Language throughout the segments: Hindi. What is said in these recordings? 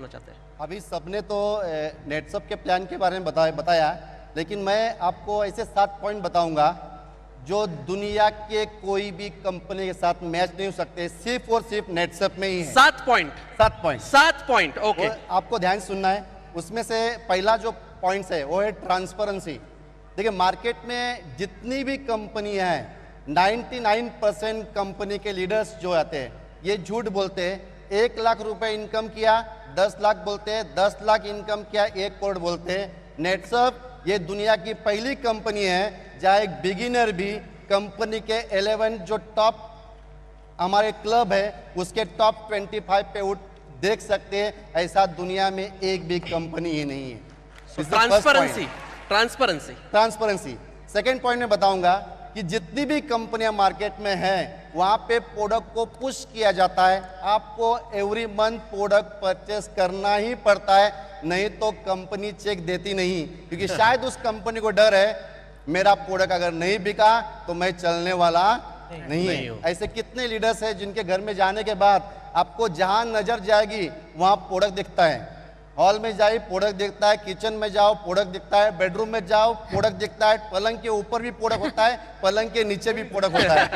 सुनना चाहते हैं। अभी सबने तो नेटसप के प्लान के बारे में बताया, लेकिन मैं आपको ऐसे 7 पॉइंट बताऊंगा जो दुनिया के कोई भी कंपनी के साथ मैच नहीं हो सकते, सिर्फ और सिर्फ नेटसप में ही है। 7 पॉइंट। 7 point, okay. आपको ध्यान सुनना है। उसमें से पहला जो पॉइंट है वो है ट्रांसपेरेंसी। देखिए, मार्केट में जितनी भी कंपनियां हैं, 99% कंपनी के लीडर्स जो आते हैं ये झूठ बोलते हैं। 1 लाख रुपए इनकम किया 10 लाख बोलते हैं, 10 लाख इनकम किया 1 करोड़ बोलते हैं। नेटसप ये दुनिया की पहली कंपनी है जहां एक बिगिनर भी कंपनी के 11 जो टॉप हमारे क्लब है उसके टॉप 25 पे उठ देख सकते हैं। ऐसा दुनिया में एक भी कंपनी ही नहीं है। ट्रांसपेरेंसी। सेकेंड पॉइंट में बताऊंगा कि जितनी भी कंपनियां मार्केट में हैं वहां पे प्रोडक्ट को पुश किया जाता है। आपको एवरी मंथ प्रोडक्ट परचेस करना ही पड़ता है, नहीं तो कंपनी चेक देती नहीं, क्योंकि शायद उस कंपनी को डर है मेरा प्रोडक्ट अगर नहीं बिका तो मैं चलने वाला नहीं है। ऐसे कितने लीडर्स हैं जिनके घर में जाने के बाद आपको जहां नजर जाएगी वहां प्रोडक्ट दिखता है। हॉल में जाइए प्रोडक्ट दिखता है, किचन में जाओ प्रोडक्ट दिखता है, बेडरूम में जाओ प्रोडक्ट दिखता है, पलंग के ऊपर भी प्रोडक्ट होता है, पलंग के नीचे भी प्रोडक्ट होता है।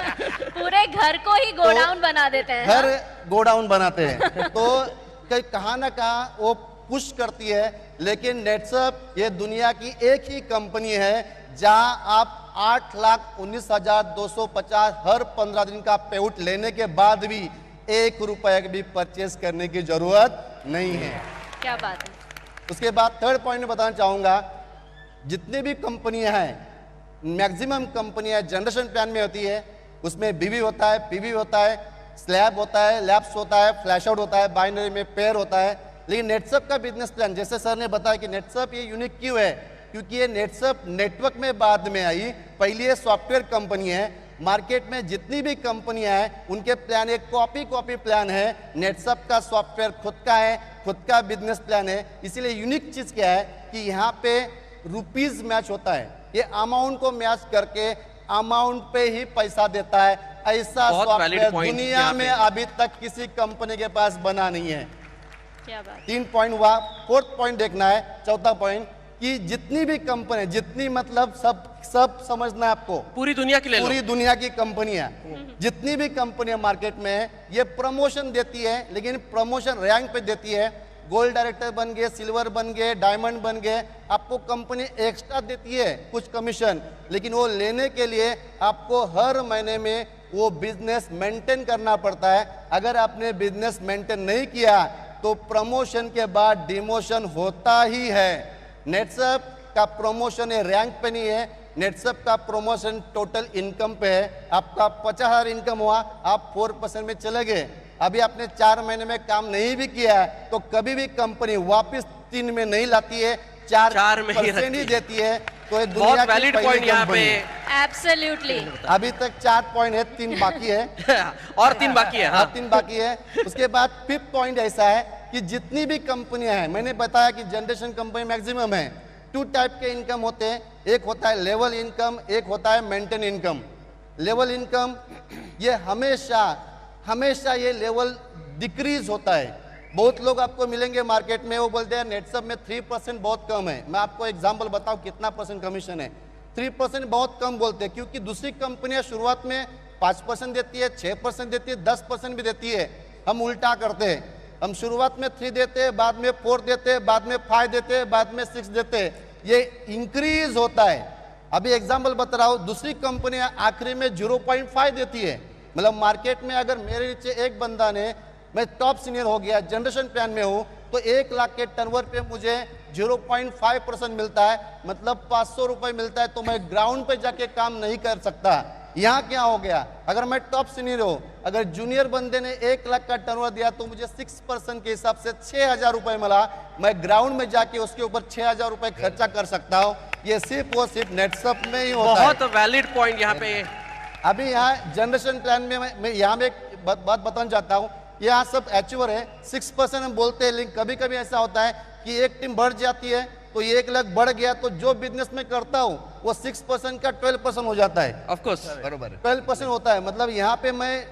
पूरे घर को ही गोडाउन बना देते हैं। घर गोडाउन बनाते हैं। तो कहीं ना कहीं वो पुश करती है। लेकिन नेटसप ये दुनिया की एक ही कंपनी है जहां आप 8,19,250 हर 15 दिन का पेआउट लेने के बाद भी 1 रुपए भी परचेस करने की जरूरत नहीं है। क्या बात है। उसके बाद थर्ड पॉइंट में बताना चाहूंगा, जितनी भी कंपनियां हैं, मैक्सिमम कंपनियां जनरेशन प्लान में होती है, उसमें बीवी होता है, पीवी होता है, स्लैब होता है, लैप्स होता है, फ्लैश आउट होता है, बाइनरी में पेयर होता है। लेकिन नेटसप का बिजनेस प्लान, जैसे सर ने बताया कि नेटसप ये यूनिक क्यों है, क्योंकि ये नेटसप नेटवर्क में बाद में आई, पहली ये सॉफ्टवेयर कंपनी है। मार्केट में जितनी भी कंपनियां हैं उनके प्लान एक कॉपी प्लान है। नेटसप का सॉफ्टवेयर खुद का है, खुद का बिजनेस प्लान है। इसीलिए यूनिक चीज क्या है कि यहाँ पे रुपीज मैच होता है, ये अमाउंट को मैच करके अमाउंट पे ही पैसा देता है। ऐसा सॉफ्टवेयर दुनिया में अभी तक किसी कंपनी के पास बना नहीं है। क्या बात। 3 पॉइंट हुआ। फोर्थ पॉइंट देखना है, चौथा पॉइंट कि जितनी भी कंपनी, जितनी मतलब सब समझना है आपको, पूरी दुनिया की ले लो, पूरी दुनिया की कंपनियां, जितनी भी कंपनियां मार्केट में है ये प्रमोशन देती है, लेकिन प्रमोशन रैंक पे देती है। गोल्ड डायरेक्टर बन गए, सिल्वर बन गए, डायमंड बन गए, आपको कंपनी एक्स्ट्रा देती है कुछ कमीशन, लेकिन वो लेने के लिए आपको हर महीने में वो बिजनेस मेंटेन करना पड़ता है। अगर आपने बिजनेस मेंटेन नहीं किया तो प्रमोशन के बाद डिमोशन होता ही है। नेटसप का प्रमोशन है रैंक पे नहीं है, नेटसप का प्रमोशन टोटल इनकम पे है। आपका 50,000 इनकम हुआ, आप 4% में चले गए, अभी आपने 4 महीने में काम नहीं भी किया है तो कभी भी कंपनी वापस 3 में नहीं लाती है, 4% ही देती है। तो ये दुनिया की वैलिड पॉइंट यहाँ पे। एब्सोल्युटली। अभी तक 4 पॉइंट है, 3 बाकी है। और 3 बाकी है। हाँ। 3 बाकी है। उसके बाद 5th पॉइंट ऐसा है कि जितनी भी कंपनियां हैं, मैंने बताया कि जनरेशन कंपनी मैक्सिमम है। 2 टाइप के इनकम होते हैं, एक होता है लेवल इनकम, एक होता है मेंटेन इनकम। लेवल इनकम ये हमेशा ये लेवल डिक्रीज होता है। बहुत लोग आपको मिलेंगे मार्केट में, वो बोलते हैं नेटसप में 3% बहुत कम है। मैं आपको एग्जांपल बताऊं कितना % कमीशन है। 3% बहुत कम बोलते हैं क्योंकि दूसरी कंपनियां शुरुआत में 5% देती है, 6% देती है, 10% भी देती है। हम उल्टा करते हैं, हम शुरुआत में 3 देते हैं, बाद में 4 देते हैं, बाद में 5 देते हैं, बाद में 6 देते हैं। ये इंक्रीज होता है। अभी एग्जांपल बता रहा हूं, दूसरी कंपनियां आखिरी में 0.5 देती है। मतलब मार्केट में अगर मेरे नीचे एक बंदा ने, मैं टॉप सीनियर हो गया, जनरेशन प्लान में हूं, तो 1 लाख के टर्नओवर पे मुझे 0.5% मिलता है, मतलब 500 रुपए मिलता है। तो मैं ग्राउंड पे जाके काम नहीं कर सकता। यहाँ क्या हो गया, अगर मैं टॉप सीनियर हूं, अगर जूनियर बंदे ने 1 लाख का टर्नओवर दिया तो मुझे 6% के हिसाब से 6,000 रुपए मिला। मैं ग्राउंड में जाके उसके ऊपर 6,000 रुपए खर्चा कर सकता हूँ। ये सिर्फ और सिर्फ नेटसप में ही होता है। बहुत वैलिड पॉइंट यहाँ पे। अभी यहाँ जनरेशन प्लान में मैं यहाँ में एक बात बताना चाहता हूँ। यहाँ सब अचीवर है, 6% हम बोलते हैं, लेकिन कभी कभी ऐसा होता है कि एक टीम बढ़ जाती है तो 1 लाख बढ़ गया तो जो बिजनेस में करता हूँ वो 6% का 12% हो जाता है। ऑफ कोर्स बरोबर 12% होता है। मतलब यहाँ पे मैं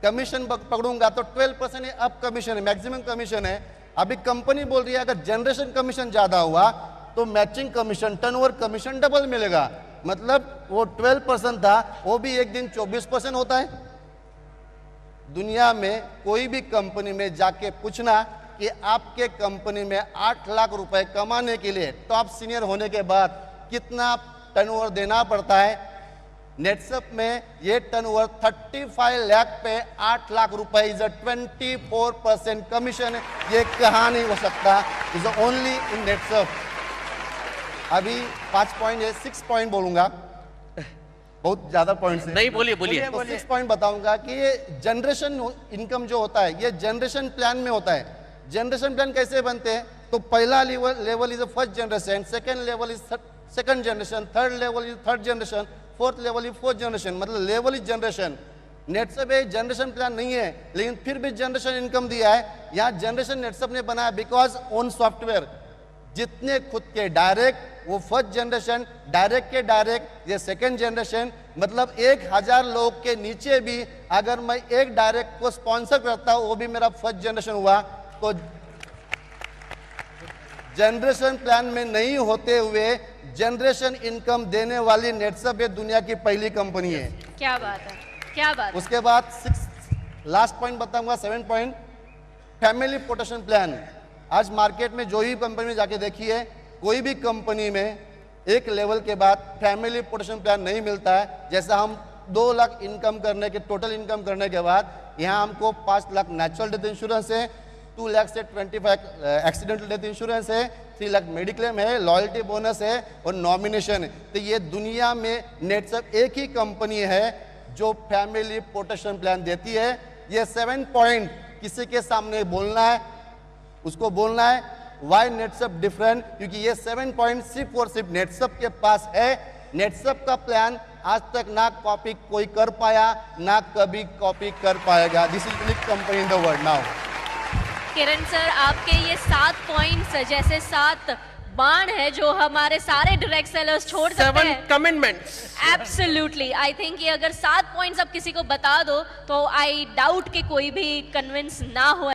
कमीशन पकड़ूंगा तो 12% अब कमीशन है, मैक्सिमम कमीशन है। अभी कंपनी बोल रही है अगर जनरेशन कमीशन ज्यादा हुआ तो matching commission turnover commission double मिलेगा, मतलब वो 12% था वो भी एक दिन 24% होता है। दुनिया में कोई भी कंपनी में जाके पूछना कि आपके कंपनी में 8 लाख रुपए कमाने के लिए टॉप सीनियर होने के बाद कितना टर्नओवर देना पड़ता है। नेटसप में ये टर्नओवर 35 लाख पे 8 लाख रुपए इज अ 24% कमीशन। ये कहाँ नहीं हो सकता, इज ओनली इन नेटसप। अभी 5 पॉइंट है, 6 पॉइंट बोलूंगा, बहुत ज्यादा पॉइंट नहीं बोलिए बोलिए। तो 6 पॉइंट बताऊंगा कि ये जनरेशन इनकम जो होता है ये जनरेशन प्लान में होता है। जनरेशन प्लान कैसे बनते हैं, तो पहला level is first generation, second level is second generation, third level is third generation, fourth level is fourth generation, मतलब लेवल इज जनरेशन। नेटसप एक जनरेशन प्लान नहीं है लेकिन फिर भी जनरेशन इनकम दिया है। यहाँ जनरेशन नेटसप ने बनाया बिकॉज ओन सॉफ्टवेयर, जितने खुद के डायरेक्ट वो फर्स्ट जनरेशन, डायरेक्ट के डायरेक्ट ये सेकंड जनरेशन, मतलब 1000 लोग के नीचे भी अगर मैं एक डायरेक्ट को स्पॉन्सर करता हूं वो भी मेरा फर्स्ट जनरेशन हुआ। तो जनरेशन प्लान में नहीं होते हुए जनरेशन इनकम देने वाली नेटसप ये दुनिया की पहली कंपनी है। क्या बात है, क्या बात है। उसके बाद 6 लास्ट पॉइंट बताऊंगा, 7 पॉइंट, फैमिली प्रोटेक्शन प्लान। आज मार्केट में जो ही कंपनी में जाके देखिए, कोई भी कंपनी में एक लेवल के बाद फैमिली प्रोटेक्शन प्लान नहीं मिलता है। जैसा हम 2 लाख इनकम करने के टोटल इनकम करने के बाद यहाँ हमको 5 लाख नेचुरल डेथ इंश्योरेंस है, 2 लाख से 25 एक्सीडेंटल डेथ इंश्योरेंस है, 3 लाख मेडिक्लेम है, लॉयल्टी बोनस है और नॉमिनेशन है। तो ये दुनिया में नेटसप एक ही कंपनी है जो फैमिली प्रोटेक्शन प्लान देती है। ये 7 पॉइंट किसी के सामने बोलना है, उसको बोलना है वाई नेटसप डिफरेंट, क्योंकि ये 7 पॉइंट सिर्फ और सिर्फ नेटसप के पास है। नेटसप का प्लान आज तक ना कॉपी कोई कर पाया, ना कभी कॉपी कर पाएगा। This is unique company in the world now. Kiran sir, आपके ये 7 पॉइंट्स जैसे 7 बाण है जो हमारे सारे डायरेक्ट सेलर्स छोड़ सकते 7 हैं। कमिटमेंट्स। एब्सोल्युटली, आई थिंक ये अगर 7 पॉइंट्स आप किसी को बता दो तो आई डाउट कि कोई भी कन्विंस ना हो।